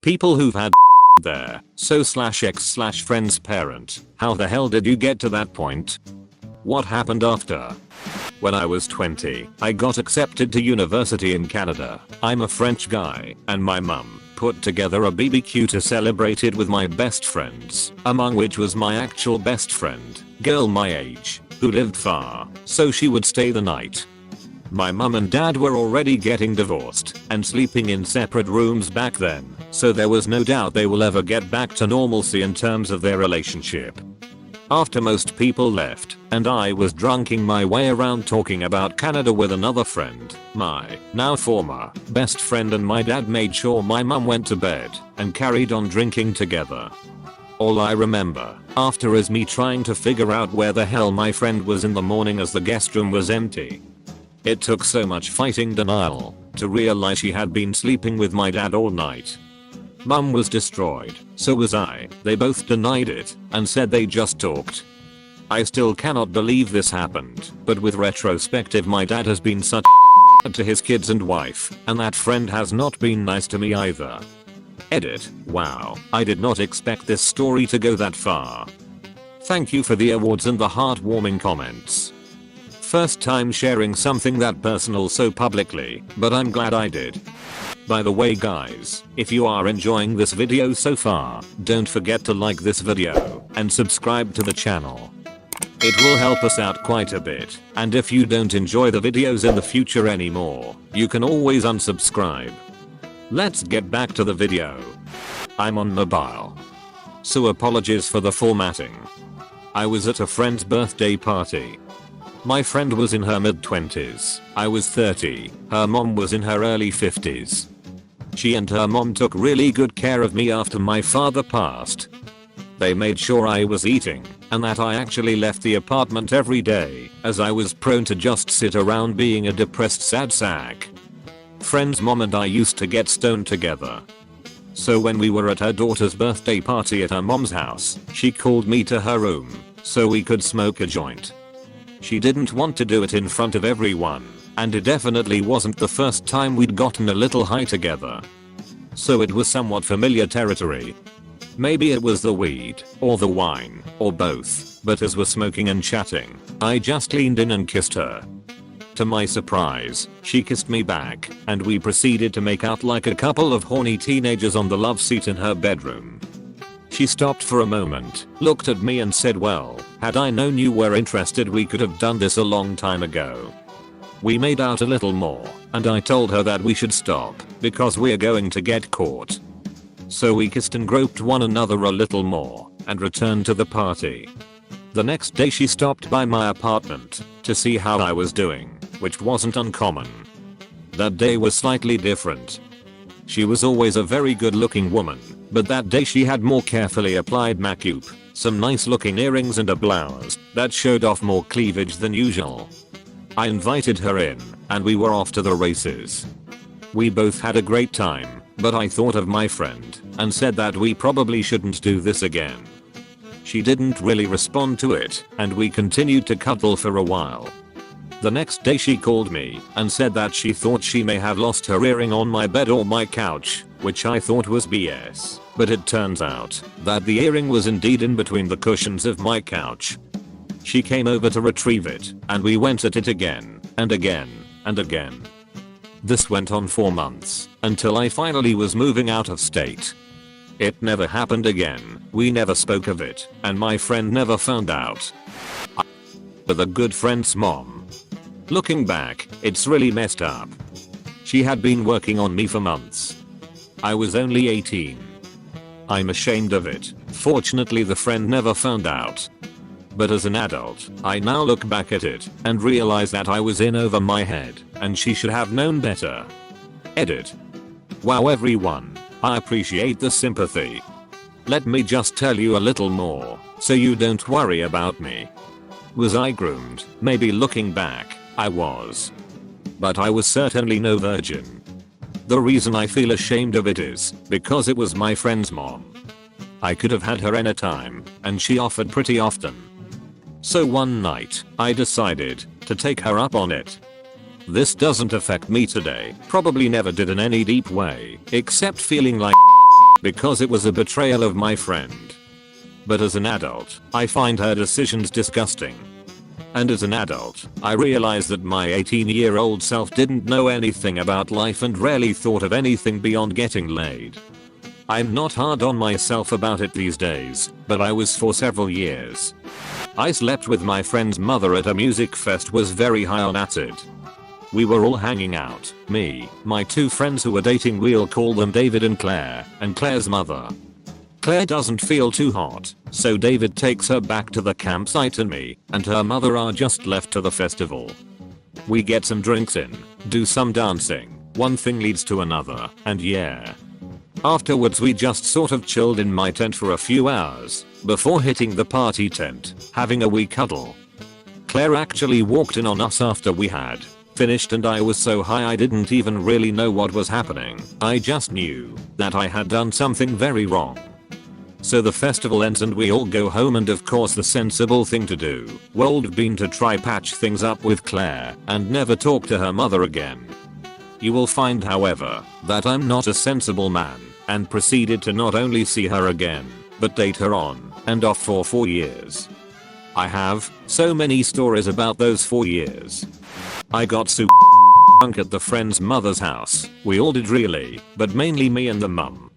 People who've had there. So /ex/friend's parent. How the hell did you get to that point? What happened after? When I was 20, I got accepted to university in Canada. I'm a French guy, and my mum put together a BBQ to celebrate it with my best friends, among which was my actual best friend, girl my age, who lived far, so she would stay the night. My mum and dad were already getting divorced and sleeping in separate rooms back then, so there was no doubt they will ever get back to normalcy in terms of their relationship. After most people left, and I was drunking my way around talking about Canada with another friend, my now former best friend and my dad made sure my mum went to bed and carried on drinking together. All I remember after is me trying to figure out where the hell my friend was in the morning as the guest room was empty. It took so much fighting denial to realize she had been sleeping with my dad all night. Mum was destroyed, so was I. They both denied it and said they just talked. I still cannot believe this happened, but with retrospective my dad has been such to his kids and wife, and that friend has not been nice to me either. Edit. Wow, I did not expect this story to go that far. Thank you for the awards and the heartwarming comments. First time sharing something that personal so publicly, but I'm glad I did. By the way guys, if you are enjoying this video so far, don't forget to like this video and subscribe to the channel. It will help us out quite a bit, and if you don't enjoy the videos in the future anymore, you can always unsubscribe. Let's get back to the video. I'm on mobile, so apologies for the formatting. I was at a friend's birthday party. My friend was in her mid-20s, I was 30, her mom was in her early 50s. She and her mom took really good care of me after my father passed. They made sure I was eating, and that I actually left the apartment every day, as I was prone to just sit around being a depressed sad sack. Friend's mom and I used to get stoned together. So when we were at her daughter's birthday party at her mom's house, she called me to her room, so we could smoke a joint. She didn't want to do it in front of everyone, and it definitely wasn't the first time we'd gotten a little high together. So it was somewhat familiar territory. Maybe it was the weed, or the wine, or both, but as we're smoking and chatting, I just leaned in and kissed her. To my surprise, she kissed me back, and we proceeded to make out like a couple of horny teenagers on the love seat in her bedroom. She stopped for a moment, looked at me and said, well, had I known you were interested we could have done this a long time ago. We made out a little more, and I told her that we should stop, because we're going to get caught. So we kissed and groped one another a little more, and returned to the party. The next day she stopped by my apartment, to see how I was doing, which wasn't uncommon. That day was slightly different. She was always a very good looking woman, but that day she had more carefully applied makeup, some nice looking earrings and a blouse that showed off more cleavage than usual. I invited her in, and we were off to the races. We both had a great time, but I thought of my friend, and said that we probably shouldn't do this again. She didn't really respond to it, and we continued to cuddle for a while. The next day she called me, and said that she thought she may have lost her earring on my bed or my couch, which I thought was BS, but it turns out that the earring was indeed in between the cushions of my couch. She came over to retrieve it, and we went at it again, and again, and again. This went on for months, until I finally was moving out of state. It never happened again, we never spoke of it, and my friend never found out. With a good friend's mom. Looking back, it's really messed up. She had been working on me for months. I was only 18. I'm ashamed of it. Fortunately the friend never found out. But as an adult, I now look back at it and realize that I was in over my head and she should have known better. Edit. Wow everyone, I appreciate the sympathy. Let me just tell you a little more, so you don't worry about me. Was I groomed? Maybe looking back, I was. But I was certainly no virgin. The reason I feel ashamed of it is because it was my friend's mom. I could have had her anytime, and she offered pretty often. So one night, I decided to take her up on it. This doesn't affect me today, probably never did in any deep way, except feeling like because it was a betrayal of my friend. But as an adult, I find her decisions disgusting. And as an adult, I realize that my 18-year-old self didn't know anything about life and rarely thought of anything beyond getting laid. I'm not hard on myself about it these days, but I was for several years. I slept with my friend's mother at a music fest, was very high on acid. We were all hanging out, me, my two friends who were dating, we'll call them David and Claire's mother. Claire doesn't feel too hot, so David takes her back to the campsite and me and her mother are just left to the festival. We get some drinks in, do some dancing, one thing leads to another, and yeah. Afterwards we just sort of chilled in my tent for a few hours, before hitting the party tent, having a wee cuddle. Claire actually walked in on us after we had finished and I was so high I didn't even really know what was happening, I just knew that I had done something very wrong. So the festival ends and we all go home, and of course the sensible thing to do would have been to try patch things up with Claire and never talk to her mother again. You will find, however, that I'm not a sensible man and proceeded to not only see her again, but date her on and off for 4 years. I have so many stories about those 4 years. I got super drunk at the friend's mother's house. We all did really, but mainly me and the mum.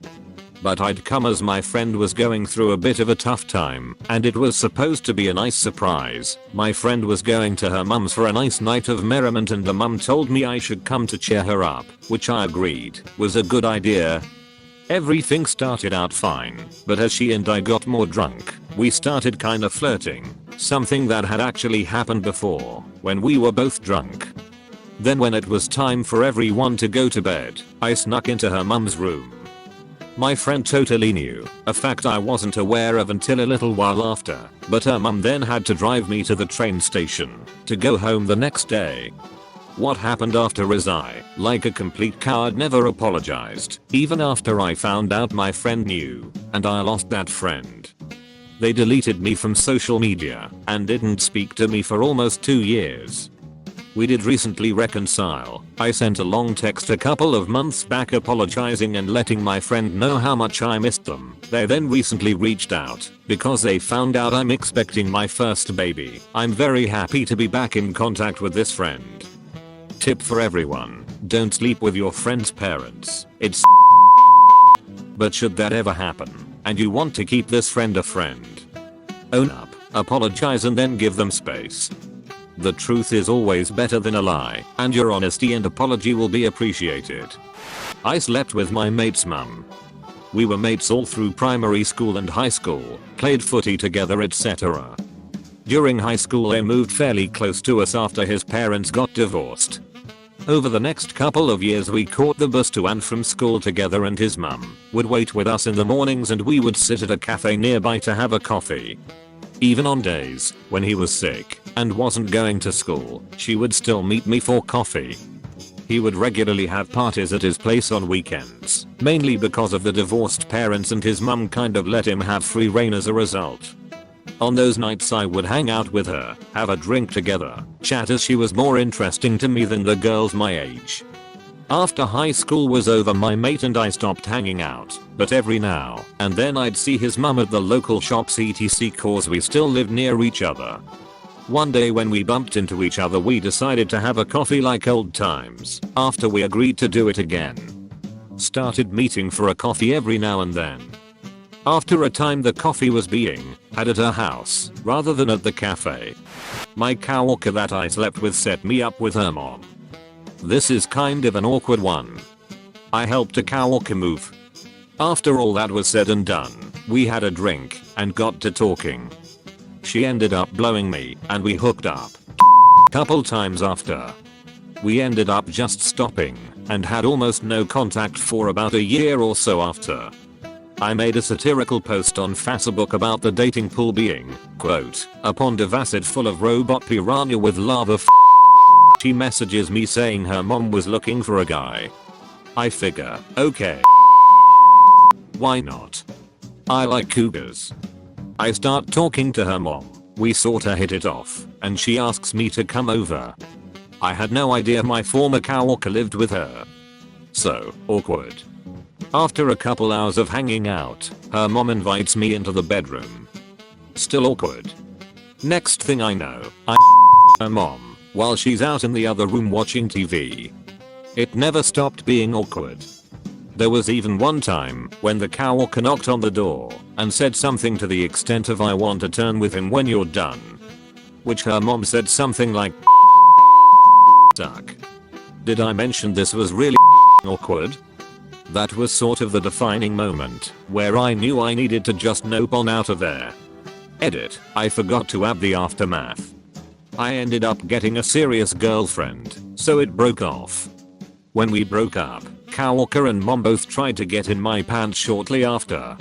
But I'd come as my friend was going through a bit of a tough time, and it was supposed to be a nice surprise. My friend was going to her mum's for a nice night of merriment and the mum told me I should come to cheer her up, which I agreed was a good idea. Everything started out fine, but as she and I got more drunk, we started kinda flirting, something that had actually happened before, when we were both drunk. Then when it was time for everyone to go to bed, I snuck into her mum's room. My friend totally knew, a fact I wasn't aware of until a little while after, but her mum then had to drive me to the train station to go home the next day. What happened after is I, like a complete coward, never apologized, even after I found out my friend knew, and I lost that friend. They deleted me from social media and didn't speak to me for almost 2 years. We did recently reconcile. I sent a long text a couple of months back apologizing and letting my friend know how much I missed them. They then recently reached out because they found out I'm expecting my first baby. I'm very happy to be back in contact with this friend. Tip for everyone: don't sleep with your friend's parents. It's but should that ever happen and you want to keep this friend a friend, own up, apologize and then give them space. The truth is always better than a lie, and your honesty and apology will be appreciated. I slept with my mate's mum. We were mates all through primary school and high school, played footy together, etc. During high school they moved fairly close to us after his parents got divorced. Over the next couple of years we caught the bus to and from school together, and his mum would wait with us in the mornings and we would sit at a cafe nearby to have a coffee. Even on days when he was sick and wasn't going to school, she would still meet me for coffee. He would regularly have parties at his place on weekends, mainly because of the divorced parents, and his mum kind of let him have free reign as a result. On those nights I would hang out with her, have a drink together, chat, as she was more interesting to me than the girls my age. After high school was over my mate and I stopped hanging out, but every now and then I'd see his mum at the local shops etc, cause we still lived near each other. One day when we bumped into each other we decided to have a coffee like old times, after we agreed to do it again. Started meeting for a coffee every now and then. After a time the coffee was being had at her house rather than at the cafe. My coworker that I slept with set me up with her mom. This is kind of an awkward one. I helped a coworker move. After all that was said and done, we had a drink and got to talking. She ended up blowing me and we hooked up. Couple times after. We ended up just stopping and had almost no contact for about a year or so after. I made a satirical post on Facebook about the dating pool being, quote, a pond of acid full of robot piranha with lava. She messages me saying her mom was looking for a guy. I figure, okay, why not? I like cougars. I start talking to her mom. We sorta hit it off, and she asks me to come over. I had no idea my former coworker lived with her. So awkward. After a couple hours of hanging out, her mom invites me into the bedroom. Still awkward. Next thing I know, I her mom while she's out in the other room watching TV. It never stopped being awkward. There was even one time when the coworker knocked on the door and said something to the extent of "I want to turn with him when you're done." Which her mom said something like "suck." Did I mention this was really awkward? That was sort of the defining moment where I knew I needed to just nope on out of there. Edit, I forgot to add the aftermath. I ended up getting a serious girlfriend, so it broke off. When we broke up, coworker and mom both tried to get in my pants shortly after.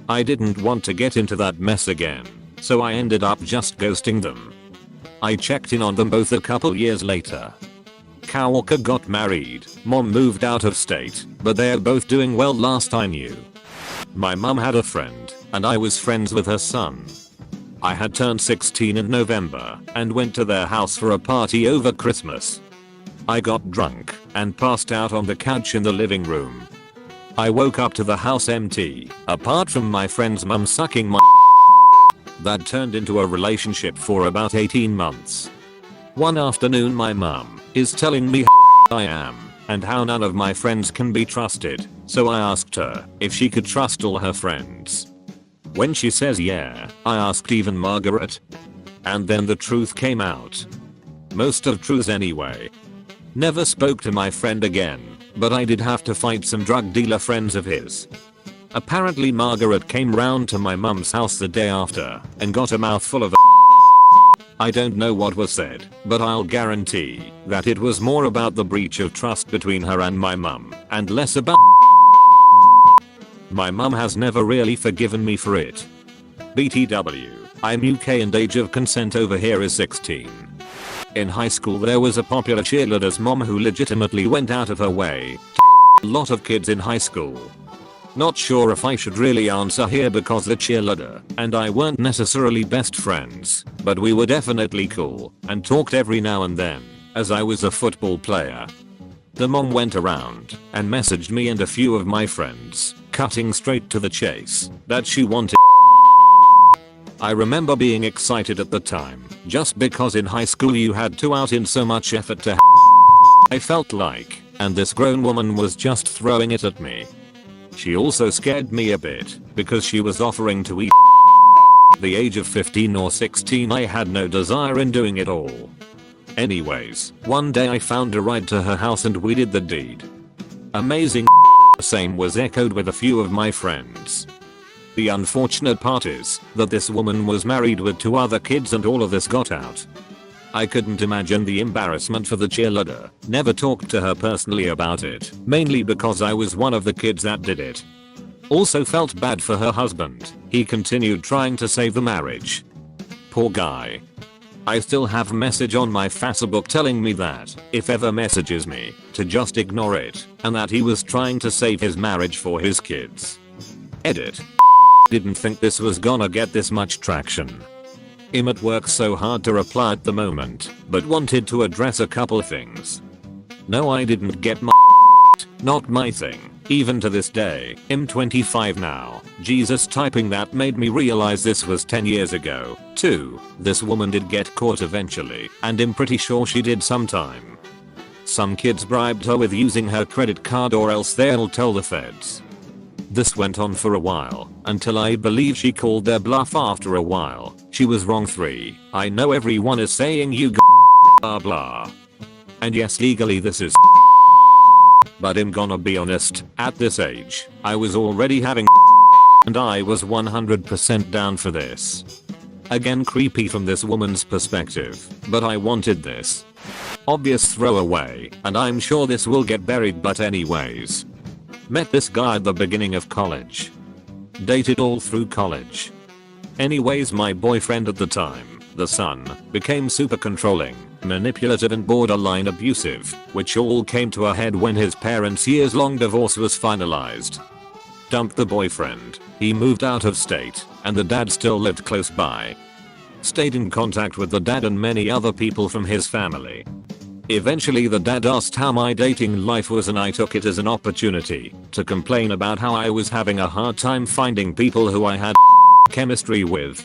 I didn't want to get into that mess again, so I ended up just ghosting them. I checked in on them both a couple years later. Coworker got married, mom moved out of state, but they're both doing well last I knew. My mom had a friend, and I was friends with her son. I had turned 16 in November and went to their house for a party over Christmas. I got drunk and passed out on the couch in the living room. I woke up to the house empty, apart from my friend's mum sucking my that turned into a relationship for about 18 months. One afternoon my mum is telling me how I am and how none of my friends can be trusted, so I asked her if she could trust all her friends. When she says yeah, I asked even Margaret. And then the truth came out. Most of truths anyway. Never spoke to my friend again, but I did have to fight some drug dealer friends of his. Apparently Margaret came round to my mum's house the day after and got a mouthful of I don't know what was said, but I'll guarantee that it was more about the breach of trust between her and my mum, and less about my mum has never really forgiven me for it. BTW, I'm UK and age of consent over here is 16. In high school there was a popular cheerleader's mom who legitimately went out of her way to a lot of kids in high school. Not sure if I should really answer here because the cheerleader and I weren't necessarily best friends, but we were definitely cool and talked every now and then, as I was a football player. The mom went around and messaged me and a few of my friends, cutting straight to the chase, that she wanted. I remember being excited at the time, just because in high school you had to out in so much effort to I felt like, and this grown woman was just throwing it at me. She also scared me a bit, because she was offering to eat. At the age of 15 or 16 I had no desire in doing it all. Anyways, one day I found a ride to her house and we did the deed. Amazing. Same was echoed with a few of my friends. The unfortunate part is that this woman was married with 2 other kids and all of this got out. I couldn't imagine the embarrassment for the cheerleader. Never talked to her personally about it, mainly because I was one of the kids that did it. Also felt bad for her husband. He continued trying to save the marriage. Poor guy. I still have a message on my Facebook telling me that if ever messages me to just ignore it, and that he was trying to save his marriage for his kids. Edit. Didn't think this was gonna get this much traction. It worked so hard to reply at the moment, but wanted to address a couple things. No, I didn't get my not my thing. Even to this day, I'm 25 now. Jesus, typing that made me realize this was 10 years ago. 2. This woman did get caught eventually, and I'm pretty sure she did sometime. Some kids bribed her with using her credit card or else they'll tell the feds. This went on for a while, until I believe she called their bluff after a while. She was wrong. 3. I know everyone is saying you blah blah. And yes, legally this is but I'm gonna be honest, at this age, I was already having and I was 100% down for this. Again, creepy from this woman's perspective, but I wanted this. Obvious throwaway, and I'm sure this will get buried, but anyways. Met this guy at the beginning of college. Dated all through college. Anyways, my boyfriend at the time, the son, became super controlling, manipulative and borderline abusive, which all came to a head when his parents' years-long divorce was finalized. Dumped the boyfriend, he moved out of state, and the dad still lived close by. Stayed in contact with the dad and many other people from his family. Eventually the dad asked how my dating life was and I took it as an opportunity to complain about how I was having a hard time finding people who I had chemistry with.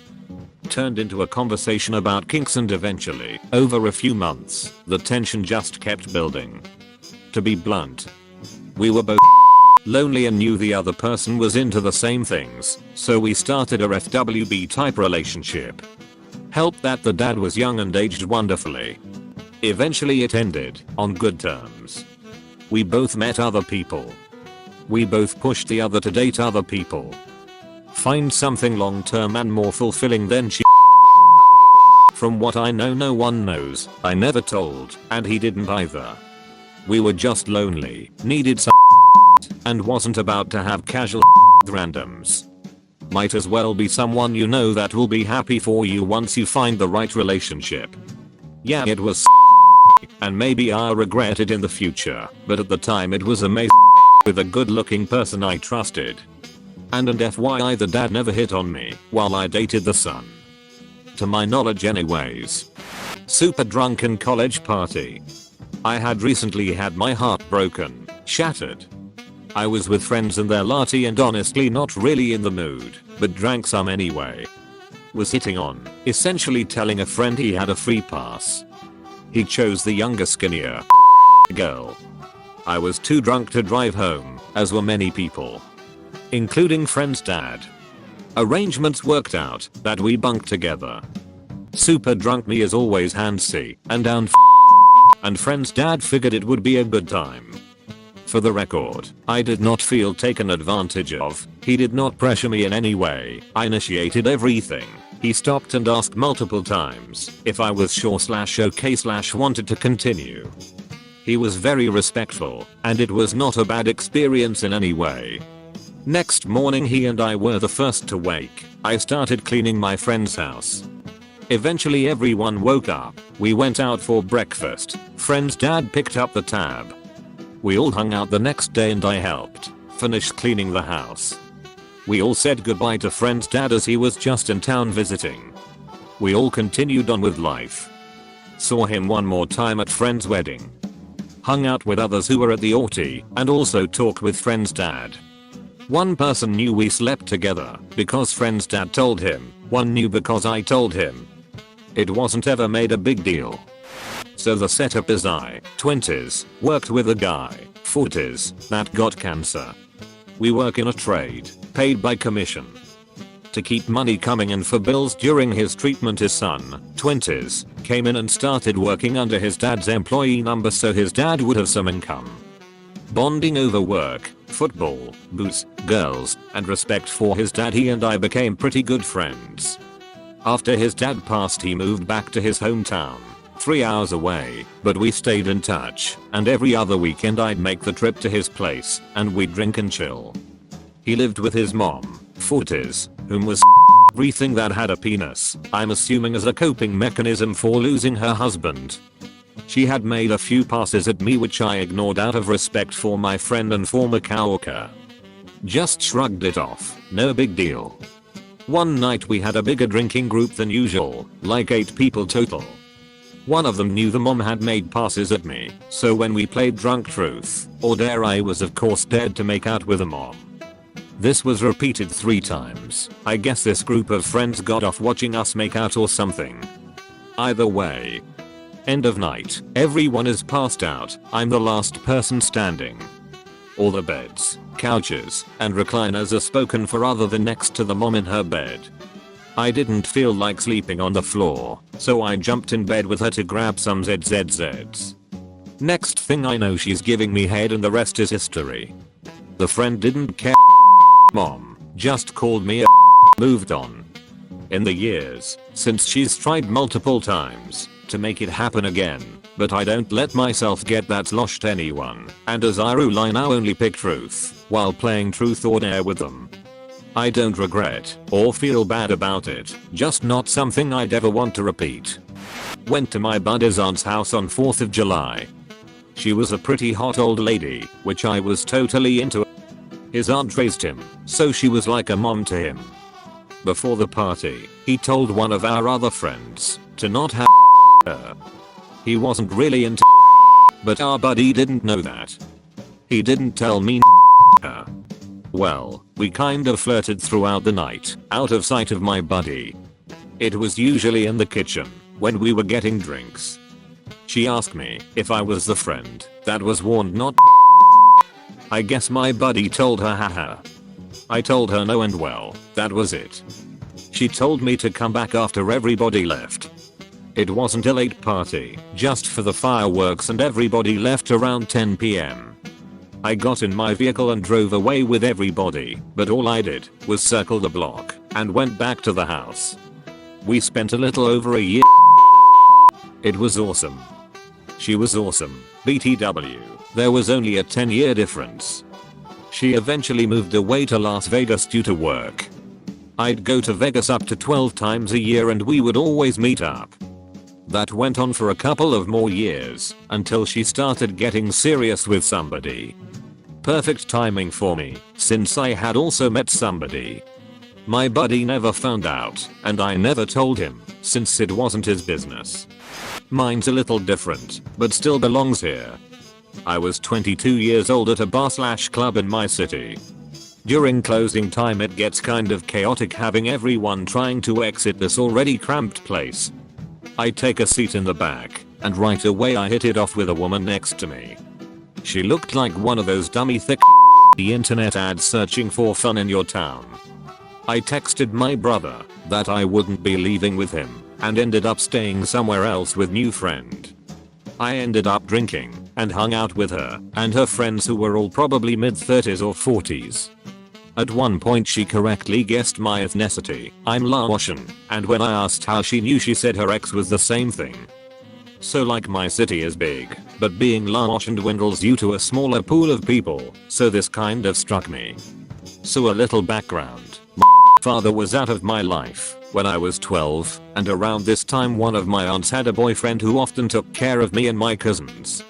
Turned into a conversation about kinks and eventually, over a few months, the tension just kept building. To be blunt, we were both lonely and knew the other person was into the same things, so we started a FWB type relationship. Helped that the dad was young and aged wonderfully. Eventually it ended on good terms. We both met other people. We both pushed the other to date other people. Find something long term and more fulfilling than she. From what I know, no one knows. I never told, and he didn't either. We were just lonely, needed some and wasn't about to have casual randoms. Might as well be someone you know that will be happy for you once you find the right relationship. Yeah, it was and maybe I'll regret it in the future, but at the time it was amazing with a good looking person I trusted. And FYI, the dad never hit on me while I dated the son. To my knowledge anyways. Super drunken college party. I had recently had my heart broken, shattered. I was with friends and their latte and honestly not really in the mood, but drank some anyway. Was hitting on, essentially telling a friend he had a free pass. He chose the younger skinnier girl. I was too drunk to drive home, as were many people. Including friend's dad. Arrangements worked out that we bunked together. Super drunk me is always handsy and down and friend's dad figured it would be a good time. For the record, I did not feel taken advantage of. He did not pressure me in any way. I initiated everything. He stopped and asked multiple times if I was sure/okay/wanted to continue. He was very respectful, and it was not a bad experience in any way. Next morning he and I were the first to wake. I started cleaning my friend's house. Eventually everyone woke up. We went out for breakfast. Friend's dad picked up the tab. We all hung out the next day and I helped finish cleaning the house. We all said goodbye to friend's dad as he was just in town visiting. We all continued on with life. Saw him one more time at friend's wedding. Hung out with others who were at the orgy and also talked with friend's dad. One person knew we slept together because friend's dad told him. One knew because I told him. It wasn't ever made a big deal. So the setup is I, 20s, worked with a guy, 40s, that got cancer. We work in a trade, paid by commission. To keep money coming in for bills during his treatment, his son, 20s, came in and started working under his dad's employee number so his dad would have some income. Bonding over work, football, booze, girls, and respect for his dad, he and I became pretty good friends. After his dad passed he moved back to his hometown, 3 hours away, but we stayed in touch, and every other weekend I'd make the trip to his place, and we'd drink and chill. He lived with his mom, 40s, whom was everything that had a penis, I'm assuming as a coping mechanism for losing her husband. She had made a few passes at me which I ignored out of respect for my friend and former coworker. Just shrugged it off, no big deal. One night we had a bigger drinking group than usual, like 8 people total. One of them knew the mom had made passes at me, so when we played Drunk Truth or Dare I was of course dared to make out with the mom. This was repeated 3 times. I guess this group of friends got off watching us make out or something. Either way. End of night, everyone is passed out, I'm the last person standing. All the beds, couches, and recliners are spoken for other than next to the mom in her bed. I didn't feel like sleeping on the floor, so I jumped in bed with her to grab some ZZZs. Next thing I know she's giving me head and the rest is history. The friend didn't care mom, just called me a moved on. In the years since she's tried multiple times to make it happen again, but I don't let myself get that sloshed anyone, and as I rule I now only pick truth while playing truth or dare with them. I don't regret or feel bad about it, just not something I'd ever want to repeat. Went to my buddy's aunt's house on 4th of July. She was a pretty hot old lady, which I was totally into. His aunt raised him, so she was like a mom to him. Before the party, he told one of our other friends to not have her. He wasn't really into But our buddy didn't know that. He didn't tell me her. Well, we kind of flirted throughout the night, out of sight of my buddy. It was usually in the kitchen, when we were getting drinks. She asked me if I was the friend that was warned not. I guess my buddy told her haha. I told her no and well, that was it. She told me to come back after everybody left. It wasn't a late party, just for the fireworks and everybody left around 10 PM. I got in my vehicle and drove away with everybody, but all I did was circle the block and went back to the house. We spent a little over a year. It was awesome. She was awesome, BTW, there was only a 10-year difference. She eventually moved away to Las Vegas due to work. I'd go to Vegas up to 12 times a year and we would always meet up. That went on for a couple of more years, until she started getting serious with somebody. Perfect timing for me, since I had also met somebody. My buddy never found out, and I never told him, since it wasn't his business. Mine's a little different, but still belongs here. I was 22 years old at a bar/club in my city. During closing time it gets kind of chaotic having everyone trying to exit this already cramped place. I take a seat in the back, and right away I hit it off with a woman next to me. She looked like one of those dummy thick the internet ads searching for fun in your town. I texted my brother that I wouldn't be leaving with him, and ended up staying somewhere else with new friend. I ended up drinking and hung out with her and her friends who were all probably mid-30s or 40s. At one point she correctly guessed my ethnicity, I'm Laotian, and when I asked how she knew she said her ex was the same thing. So like my city is big, but being Laotian dwindles due to a smaller pool of people, so this kind of struck me. So a little background. My father was out of my life when I was 12, and around this time one of my aunts had a boyfriend who often took care of me and my cousins.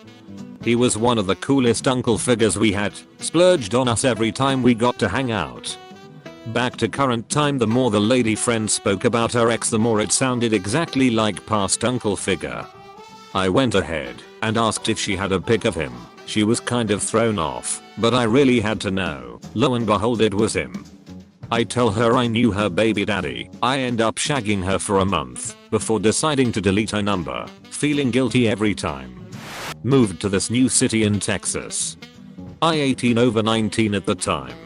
He was one of the coolest uncle figures we had, splurged on us every time we got to hang out. Back to current time, the more the lady friend spoke about her ex the more it sounded exactly like past uncle figure. I went ahead and asked if she had a pic of him. She was kind of thrown off, but I really had to know. Lo and behold, it was him. I tell her I knew her baby daddy. I end up shagging her for a month before deciding to delete her number, feeling guilty every time. Moved to this new city in Texas. I 18 over 19 at the time.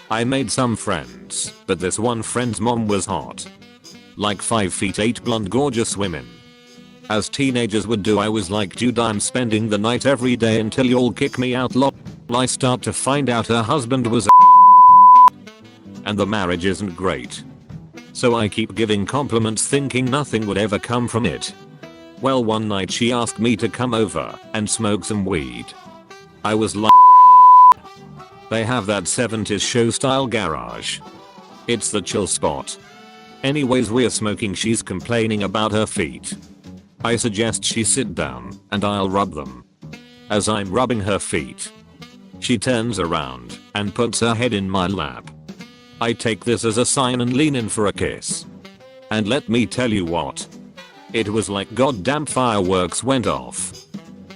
I made some friends, but this one friend's mom was hot. Like 5'8" blonde gorgeous women. As teenagers would do, I was like, dude, I'm spending the night every day until y'all kick me out. I start to find out her husband was a and the marriage isn't great. So I keep giving compliments thinking nothing would ever come from it. Well, one night she asked me to come over and smoke some weed. I was like, they have that 70s show style garage. It's the chill spot. Anyways, we're smoking, she's complaining about her feet. I suggest she sit down and I'll rub them. As I'm rubbing her feet, she turns around and puts her head in my lap. I take this as a sign and lean in for a kiss. And let me tell you what. It was like goddamn fireworks went off.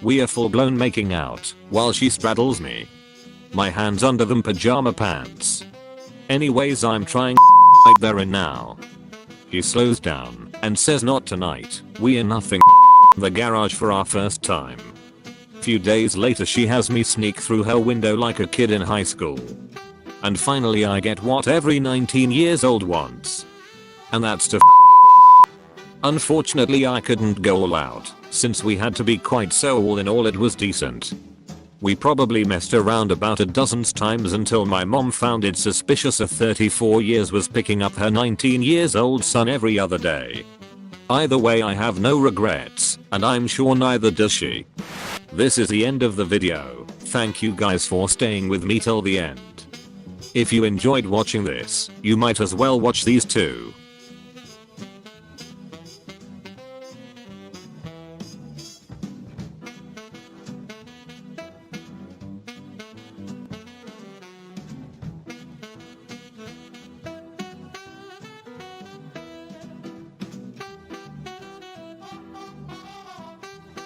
We are full blown making out while she straddles me. My hands under them pajama pants. Anyways, I'm trying right there and now. He slows down and says, not tonight, we are nothing the garage for our first time. Few days later she has me sneak through her window like a kid in high school. And finally I get what every 19 years old wants. And that's to Unfortunately I couldn't go all out, since we had to be quite so all in all it was decent. We probably messed around about a dozen times until my mom found it suspicious a 34 years was picking up her 19 years old son every other day. Either way, I have no regrets, and I'm sure neither does she. This is the end of the video. Thank you guys for staying with me till the end. If you enjoyed watching this, you might as well watch these too.